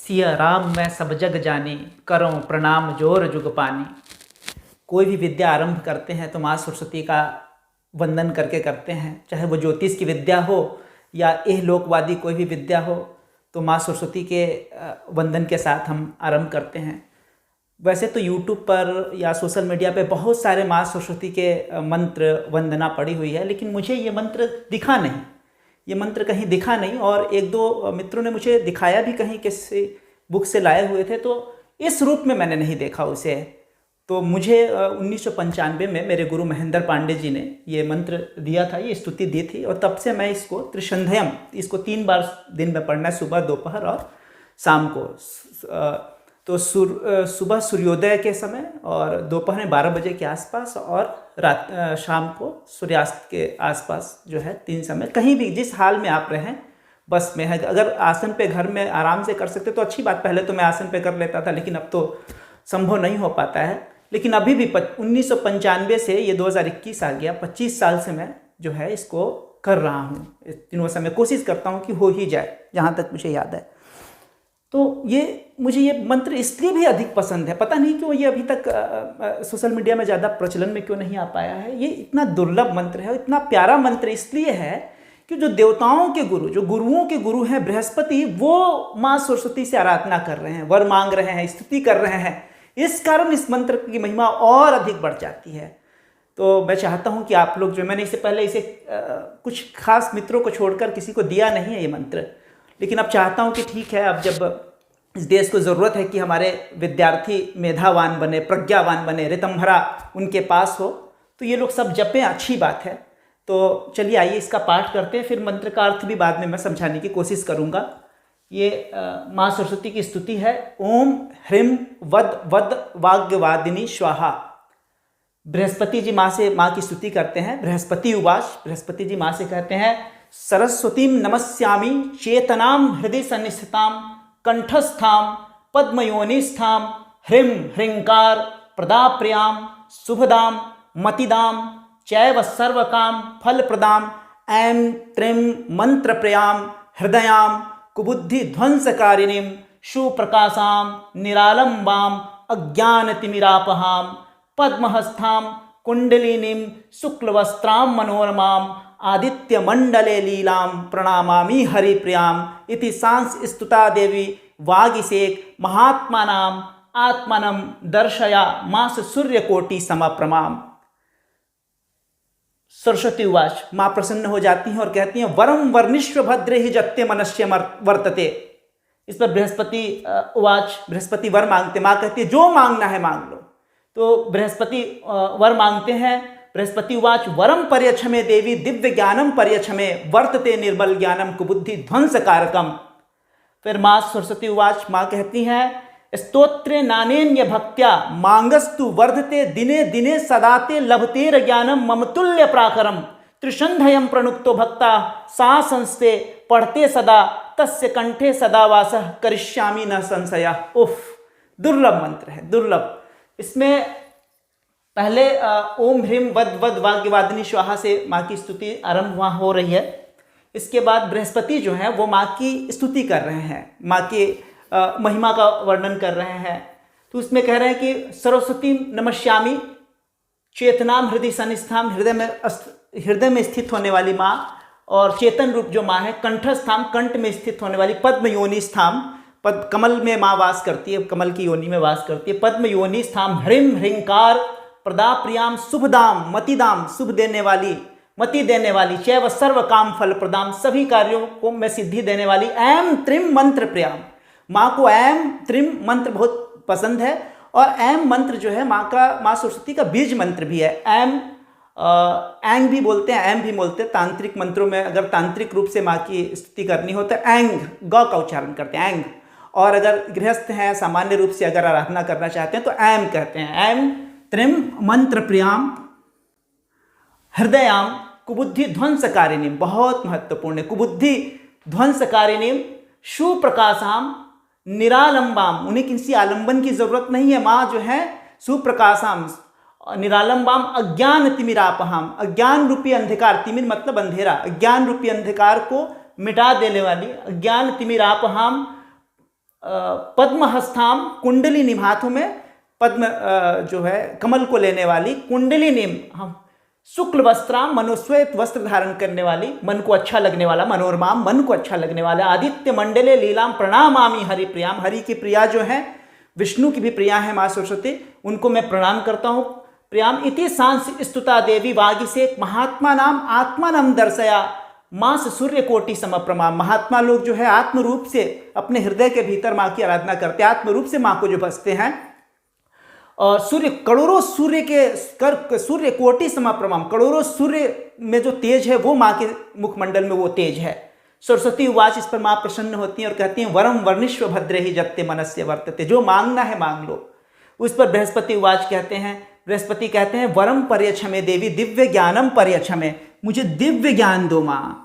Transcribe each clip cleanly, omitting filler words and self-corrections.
सिया राम मैं सब जग जानी, करो प्रणाम जोर जुग पानी। कोई भी विद्या आरंभ करते हैं तो माँ सरस्वती का वंदन करके करते हैं, चाहे वो ज्योतिष की विद्या हो या इहलोकवादी कोई भी विद्या हो, तो माँ सरस्वती के वंदन के साथ हम आरंभ करते हैं। वैसे तो यूट्यूब पर या सोशल मीडिया पे बहुत सारे माँ सरस्वती के मंत्र वंदना पड़ी हुई है, लेकिन मुझे ये मंत्र दिखा नहीं, ये मंत्र कहीं दिखा नहीं। और एक दो मित्रों ने मुझे दिखाया भी, कहीं किसी बुक से लाए हुए थे, तो इस रूप में मैंने नहीं देखा उसे। तो मुझे 1995 में मेरे गुरु महेंद्र पांडे जी ने ये मंत्र दिया था, ये स्तुति दी थी, और तब से मैं इसको त्रिसंध्यम, इसको 3 बार दिन में पढ़ना है, सुबह, दोपहर और शाम को। तो सुबह सूर्योदय के समय और दोपहर में 12 बजे के आसपास और शाम को सूर्यास्त के आसपास जो है 3 समय, कहीं भी जिस हाल में आप रहें, बस में है। अगर आसन पे घर में आराम से कर सकते तो अच्छी बात। पहले तो मैं आसन पे कर लेता था, लेकिन अब तो संभव नहीं हो पाता है। लेकिन अभी भी 1995 से ये 2021 आ गया, 25 साल से मैं जो है इसको कर रहा हूँ। तीनों समय कोशिश करता हूँ कि हो ही जाए, जहाँ तक मुझे याद है। तो मुझे ये मंत्र इसलिए भी अधिक पसंद है, पता नहीं क्यों ये अभी तक सोशल मीडिया में ज़्यादा प्रचलन में क्यों नहीं आ पाया है। ये इतना दुर्लभ मंत्र है, इतना प्यारा मंत्र इसलिए है कि जो देवताओं के गुरु, जो गुरुओं के गुरु हैं बृहस्पति, वो माँ सरस्वती से आराधना कर रहे हैं, वर मांग रहे हैं, स्तुति कर रहे हैं। इस कारण इस मंत्र की महिमा और अधिक बढ़ जाती है। तो मैं चाहता हूँ कि आप लोग, जो मैंने इससे पहले इसे कुछ खास मित्रों को छोड़कर किसी को दिया नहीं है ये मंत्र, लेकिन अब चाहता हूँ कि ठीक है, अब जब इस देश को ज़रूरत है कि हमारे विद्यार्थी मेधावान बने, प्रज्ञावान बने, ऋतंभरा उनके पास हो, तो ये लोग सब जपें, अच्छी बात है। तो चलिए आइए इसका पाठ करते हैं, फिर मंत्र का अर्थ भी बाद में मैं समझाने की कोशिश करूँगा। ये माँ सरस्वती की स्तुति है। ओम ह्रीं वद वद वाग्यवादिनी स्वाहा। बृहस्पति जी माँ की स्तुति करते हैं। बृहस्पति उवाच, बृहस्पति जी माँ से कहते हैं, सरस्वतीं नमस्यामि चेतनां हृदय सन्निस्थितां कंठस्थां पद्मयोनिस्थां ह्रीं ह्रींकार प्रदाप्रियां शुभदां मतिदां चैव सर्वकां फलप्रदां ऐं त्रीं मंत्रप्रियां हृदयां कुबुद्धि ध्वंसकारिणीं सुप्रकाशां निरालंबां अज्ञानतिमिरापहां पद्महस्तां कुंडलिनीं शुक्लवस्त्रां मनोरमां आदित्यमंडले लीलां प्रणमामि हरिप्रियाम् इति सांस स्तुता देवी वागिसेक महात्मानां आत्मनं दर्शया मास सूर्यकोटि समप्रमाम्। सरस्वती उवाच, माँ प्रसन्न हो जाती हैं और कहती हैं, वरम वर्णिष्व भद्रे ही जत्ते मनस्य वर्तते। इस पर बृहस्पति उवाच, बृहस्पति वर मांगते, माँ कहती है जो मांगना है मांग लो। तो बृहस्पति वर मांगते हैं। बृहस्पति उवाच, वरम पर्यक्षमे देवी दिव्य ज्ञानम पर्यक्षमे वर्तते निर्मल ज्ञानम कुबुद्धि ध्वंस कारकम। फिर माँ सरस्वती उवाच, माँ कहती हैं, स्तोत्रे नानेन्य भक्त्या मांगस्तु वर्धते दिने दिने सदाते लभतेर ज्ञानम ममतुल्य प्राकरम त्रिसंध्यम प्रणुक्तो भक्ता सा संस्ते पढ़ते सदा तस्य कंठे सदा वासः करिष्यामि न संशयः। उफ, दुर्लभ मंत्र है, दुर्लभ। इसमें पहले ओम ह्रीं वद वद वाग्यवादिनी स्वाहा से माँ की स्तुति आरंभ वहाँ हो रही है। इसके बाद बृहस्पति जो है वो माँ की स्तुति कर रहे हैं, माँ की महिमा का वर्णन कर रहे हैं। तो उसमें कह रहे हैं कि सरस्वती नमस्यामि चेतनाम हृदय सन्निस्थाम, हृदय में स्थित होने वाली माँ, और चेतन रूप जो माँ है, कंठस्थाम, कंठ में स्थित होने वाली, पद्म योनिस्थाम, पद कमल में माँ वास करती है, कमल की योनि में वास करती है, पद्म योनिस्थाम ह्रीं ह्रींकार प्रदाप्रियाम शुभदाम मतिदाम, शुभ देने वाली, मति देने वाली, चैव सर्व काम फल प्रदाम, सभी कार्यों को में सिद्धि देने वाली, ऐं त्रीं मंत्र प्रियाम। माँ को ऐं त्रीं मंत्र बहुत पसंद है, और ऐं मंत्र जो है माँ सरस्वती का बीज मंत्र भी है। ऐंग भी बोलते हैं, ऐं भी बोलते हैं। तांत्रिक मंत्रों में अगर तांत्रिक रूप से माँ की स्तुति करनी हो तो ऐंग, ग का उच्चारण करते हैं, ऐंग। और अगर गृहस्थ हैं, सामान्य रूप से अगर आराधना करना चाहते हैं तो ऐं कहते हैं। ऐं त्रीं मंत्र प्रियाम हृदयां कुबुद्धि ध्वंसकारिणी, बहुत महत्वपूर्ण है, कुबुद्धि ध्वंसकारिणी सुप्रकाशाम निरालंबाम, उन्हें किसी आलंबन की जरूरत नहीं है। माँ जो है सुप्रकाशाम निरालंबाम अज्ञान तिमिरापहाम, अज्ञान रूपी अंधकार, तिमिर मतलब अंधेरा, अज्ञान रूपी अंधकार को मिटा देने वाली, अज्ञान तिमिरापहाम पद्म हस्ताम कुंडली निम, हाथों में पद्म जो है कमल को लेने वाली, कुंडली निम, हम शुक्ल वस्त्राम, मनोश्वेत वस्त्र धारण करने वाली, मन को अच्छा लगने वाला, मनोरमाम, मन को अच्छा लगने वाला, आदित्य मंडले लीलाम प्रणामामि हरि प्रियाम, हरि की प्रिया जो है, विष्णु की भी प्रिया है माँ सरस्वती, उनको मैं प्रणाम करता हूँ। प्रियाम इति सांस स्तुता देवी वागी से महात्मा नाम आत्मा नाम दर्शया मास सूर्य कोटि समप्रमाम। महात्मा लोग जो है आत्म रूप से अपने हृदय के भीतर माँ की आराधना करते हैं, आत्म रूप से माँ को जो बसते हैं, और सूर्य करोड़ों सूर्य के सूर्य कोटि समप्रमाम, करोड़ों सूर्य में जो तेज है वो माँ के मुखमंडल में वो तेज है। सरस्वती उवाच, इस पर माँ प्रसन्न होती हैं और कहती हैं वरम वर्णिष्व भद्रे ही जत्ते मनस्य वर्तते, जो मांगना है मांग लो। उस पर बृहस्पति उवाच कहते हैं, बृहस्पति कहते हैं वरम पर्यक्षमे देवी दिव्य ज्ञानम पर्यक्षमे, मुझे दिव्य ज्ञान दो माँ।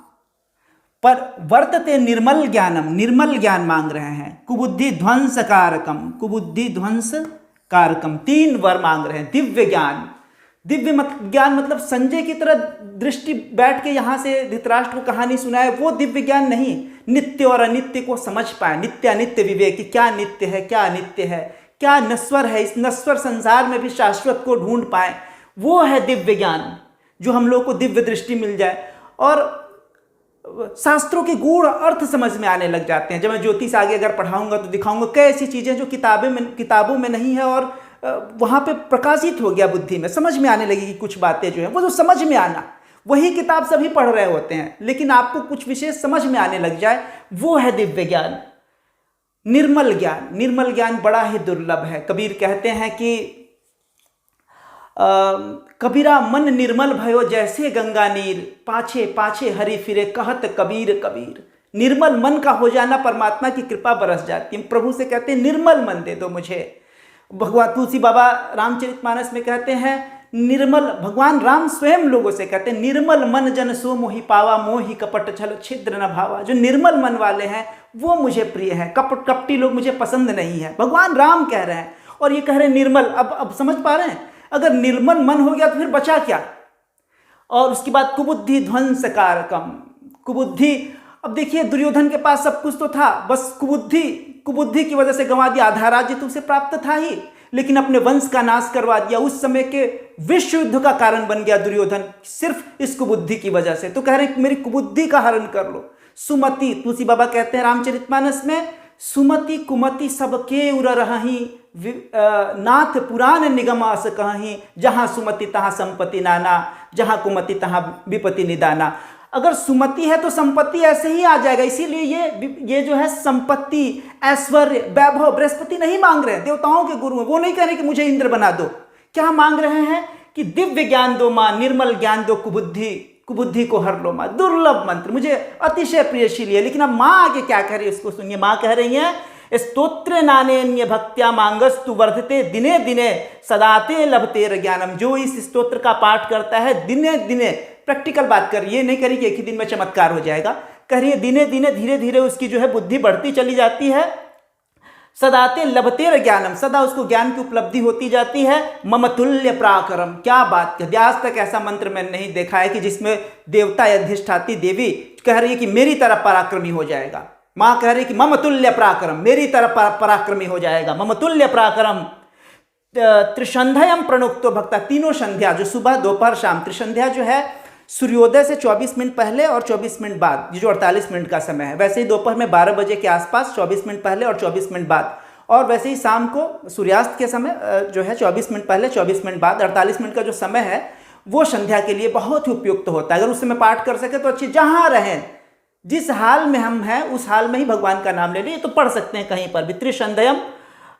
पर वर्तते निर्मल ज्ञानम, निर्मल ज्ञान मांग रहे हैं। कुबुद्धि ध्वंस कारकम, कुबुद्धि ध्वंस कारकम, 3 वर मांग रहे हैं। दिव्य ज्ञान, दिव्य ज्ञान मतलब संजय की तरह दृष्टि बैठ के यहाँ से धृतराष्ट्र को कहानी सुनाए, वो दिव्य ज्ञान नहीं। नित्य और अनित्य को समझ पाए, नित्य अनित्य विवेक कि क्या नित्य है क्या अनित्य है, क्या नश्वर है, इस नश्वर संसार में भी शाश्वत को ढूंढ पाए, वो है दिव्य ज्ञान, जो हम लोग को दिव्य दृष्टि मिल जाए और शास्त्रों के गूढ़ अर्थ समझ में आने लग जाते हैं। जब मैं ज्योतिष आगे अगर पढ़ाऊंगा तो दिखाऊंगा कई ऐसी चीज़ें जो किताबों में नहीं है और वहाँ पे प्रकाशित हो गया बुद्धि में, समझ में आने लगेगी कुछ बातें जो हैं, वो जो समझ में आना, वही किताब सभी पढ़ रहे होते हैं, लेकिन आपको कुछ विशेष समझ में आने लग जाए, वो है दिव्य ज्ञान। निर्मल ज्ञान, निर्मल ज्ञान बड़ा ही दुर्लभ है। कबीर कहते हैं कि कबीरा मन निर्मल भयो जैसे गंगा नीर, पाछे पाछे हरि फिरे कहत कबीर कबीर। निर्मल मन का हो जाना, परमात्मा की कृपा बरस जाती है। प्रभु से कहते हैं निर्मल मन दे दो मुझे। भगवान तुलसी बाबा रामचरितमानस में कहते हैं निर्मल, भगवान राम स्वयं लोगों से कहते हैं निर्मल मन जन सो मोहि पावा, मोहि कपट छल छिद्र न भावा। जो निर्मल मन वाले हैं वो मुझे प्रिय है, कपटी लोग मुझे पसंद नहीं है। भगवान राम कह रहे हैं और ये कह रहे हैं निर्मल। अब समझ पा रहे हैं, अगर निर्मल मन हो गया तो फिर बचा क्या। और उसके बाद कुबुद्धि ध्वंस कारकम, कुबुद्धि, अब देखिए दुर्योधन के पास सब कुछ तो था, बस कुबुद्धि की वजह से गंवा दिया। आधा राज्य तो उसे प्राप्त था ही, लेकिन अपने वंश का नाश करवा दिया। उस समय के विश्व युद्ध का कारण बन गया दुर्योधन, सिर्फ इस कुबुद्धि की वजह से। तो कह रहे हैं मेरी कुबुद्धि का हरण कर लो। सुमति, तुलसी बाबा कहते हैं रामचरितमानस में, सुमति कुमति सबके उर रही, नाथ पुराण निगम अस कहीं, जहां सुमति तहां संपत्ति नाना, जहां कुमति तहां विपत्ति निदाना। अगर सुमति है तो संपत्ति ऐसे ही आ जाएगा। इसीलिए ये जो है संपत्ति, ऐश्वर्य, वैभव बृहस्पति नहीं मांग रहे हैं, देवताओं के गुरु हैं। वो नहीं कह रहे कि मुझे इंद्र बना दो। क्या मांग रहे हैं कि दिव्य ज्ञान दो मां, निर्मल ज्ञान दो, कुबुद्धि को हर लो मां। दुर्लभ मंत्र, मुझे अतिशय प्रियशील है। लेकिन अब मां आगे क्या कह रही है उसको सुनिए। मां कह रही है स्तोत्र नानेन्य भक्त्या मांगस्तु वर्धते दिने दिने सदाते लभतेर ज्ञानम। जो इस स्तोत्र का पाठ करता है दिने दिने, प्रैक्टिकल बात कर, ये नहीं करी कि एक ही दिन में चमत्कार हो जाएगा, कह रही है दिने दिने धीरे धीरे उसकी जो है बुद्धि बढ़ती चली जाती है। सदाते लभतेर ज्ञानम, सदा उसको ज्ञान की उपलब्धि होती जाती है। ममतुल्य पराक्रम, क्या बात है, आज तक ऐसा मंत्र मैंने नहीं देखा है कि जिसमें देवता या अधिष्ठाती देवी कह रही है कि मेरी तरह पराक्रमी हो जाएगा। मां कह रही कि ममतुल्य पराक्रम, मेरी तरह पराक्रमी हो जाएगा। ममतुल्य पराक्रम त्रिसंध्याम प्रणुक्तो भक्ता, तीनों संध्या जो सुबह दोपहर शाम, त्रिसंध्या जो है सूर्योदय से 24 मिनट पहले और 24 मिनट बाद, ये जो 48 मिनट का समय है। वैसे ही दोपहर में 12 बजे के आसपास 24 मिनट पहले और 24 मिनट बाद, और वैसे ही शाम को सूर्यास्त के समय जो है 24 मिनट पहले 24 मिनट बाद, 48 मिनट का जो समय है वो संध्या के लिए बहुत ही उपयुक्त होता है। अगर उस समय पाठ कर सके तो अच्छी, जहाँ रहें, जिस हाल में हम हैं उस हाल में ही भगवान का नाम ले लिए तो पढ़ सकते हैं कहीं पर भी। त्रिसंध्यम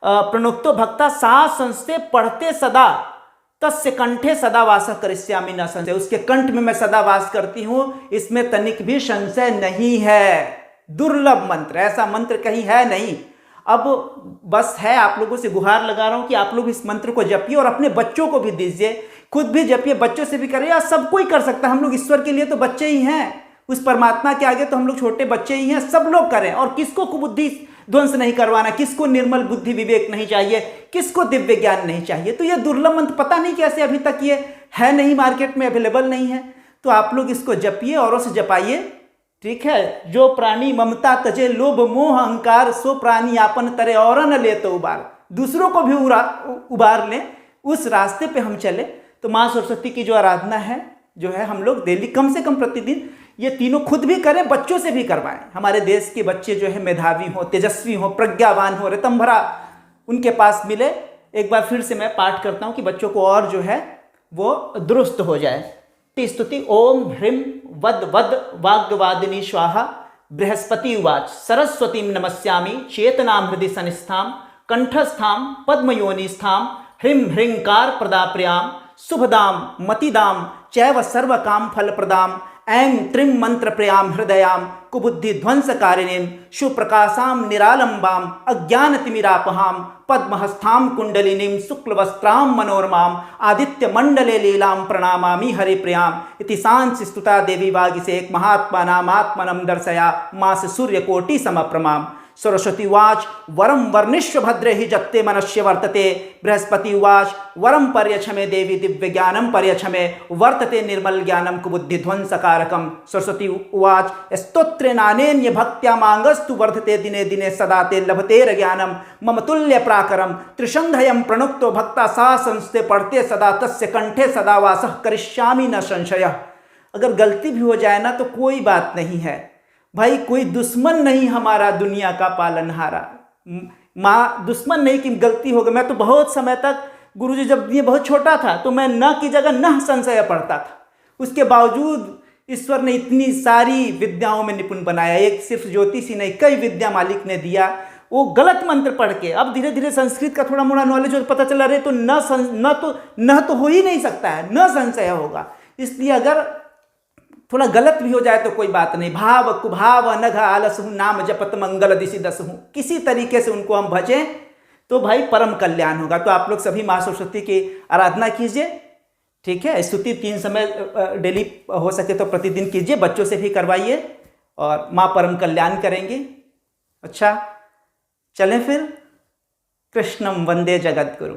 प्रणुक्तो भक्ता सा संस्थे, पढ़ते सदा तस्य कंठे सदा वास करिष्यामि न संशय। उसके कंठ में मैं सदा वास करती हूँ, इसमें तनिक भी संशय नहीं है। दुर्लभ मंत्र, ऐसा मंत्र कहीं है नहीं। अब बस है, आप लोगों से गुहार लगा रहा हूँ कि आप लोग इस मंत्र को जपिए और अपने बच्चों को भी दीजिए, खुद भी जपिए, बच्चों से भी करें, या सब कोई कर सकता है। हम लोग ईश्वर के लिए तो बच्चे ही हैं, उस परमात्मा के आगे तो हम लोग छोटे बच्चे ही हैं। सब लोग करें। और किसको कुबुद्धि ध्वंस नहीं करवाना, किसको निर्मल बुद्धि विवेक नहीं चाहिए, किसको दिव्य ज्ञान नहीं चाहिए। तो ये दुर्लभ मंत्र पता नहीं कैसे अभी तक ये है नहीं, मार्केट में अवेलेबल नहीं है। तो आप लोग इसको जपिए, औरों से जपाइए, ठीक है। जो प्राणी ममता तजे लोभ मोह अहंकार, सो प्राणी आपन तरे और न ले तो उबार। दूसरों को भी उबार लें, उस रास्ते पे हम चले। तो माँ सरस्वती की जो आराधना है, जो है हम लोग डेली कम से कम प्रतिदिन ये तीनों खुद भी करें, बच्चों से भी करवाएं। हमारे देश के बच्चे जो है मेधावी हो, तेजस्वी हो, प्रज्ञावान हो, ऋतंभरा उनके पास मिले। एक बार फिर से मैं पाठ करता हूँ कि बच्चों को और जो है वो दुरुस्त हो जाए। स्तुति ओम ह्रीं वद वद वाग्वादिनी स्वाहा। बृहस्पति उवाच सरस्वतीं नमस्यामि चेतनां हृदि सनिस्थां कंठस्थां पद्मयोनिस्थां ह्रीं ह्रींकार प्रदा प्रियां शुभदां मतिदां चैव सर्वकाम फलप्रदां ऐं त्रिं मंत्र प्रियां हृदयां कुबुद्धि ध्वंसकारिणीं सुप्रकाशां निरालंबां अज्ञानतिमिरापहां पद्महस्तां कुंडलिनीं शुक्लवस्त्रां मनोरमां आदित्य मंडले लीलां प्रणमामि हरिप्रियाम् इति सांसि स्तुता देवी वागिसेक महात्मानाम् आत्मनं दर्शया मास सूर्यकोटि समप्रमाम्। सरस्वती उवाच वरं वर्णिष्व भद्रे हि जत्ते मनस्य वर्तते। बृहस्पति उवाच वरं पर्यच्छमे देवी दिव्य ज्ञानं पर्यच्छमे वर्तते निर्मल ज्ञानं कुबुद्धि ध्वंसकारकम्। सरस्वती उवाच स्तोत्रेणानेन्य भक्त्या मांगस्तु वर्धते दिने दिने सदा ते लभतेर ज्ञानं मम तुल्य प्राकरम त्रिशंधयं प्रणुक्तो भक्ता सा संस्ते पढ़ते सदा तस्य कंठे सदा वासः करिष्यामि न संशयः। अगर गलती भी हो जाए ना तो कोई बात नहीं है भाई, कोई दुश्मन नहीं हमारा दुनिया का पालनहारा। माँ दुश्मन नहीं कि गलती हो गई। मैं तो बहुत समय तक गुरुजी जब ये बहुत छोटा था तो मैं न की जगह न संशय पढ़ता था। उसके बावजूद ईश्वर ने इतनी सारी विद्याओं में निपुण बनाया। एक सिर्फ ज्योतिषी नहीं, कई विद्या मालिक ने दिया। वो गलत मंत्र पढ़ के अब धीरे धीरे संस्कृत का थोड़ा मोड़ा नॉलेज हो, पता चला रहे तो न तो हो ही नहीं सकता है, न संशय होगा। इसलिए अगर थोड़ा गलत भी हो जाए तो कोई बात नहीं। भाव कुभाव नघ आलसहु नाम जपत मंगल दिशि दसहु। किसी तरीके से उनको हम भजें तो भाई परम कल्याण होगा। तो आप लोग सभी माँ सरस्वती की आराधना कीजिए, ठीक है। स्तुति 3 समय डेली हो सके तो प्रतिदिन कीजिए, बच्चों से भी करवाइए और माँ परम कल्याण करेंगे। अच्छा चलें फिर। कृष्णम वंदे जगद्गुरु।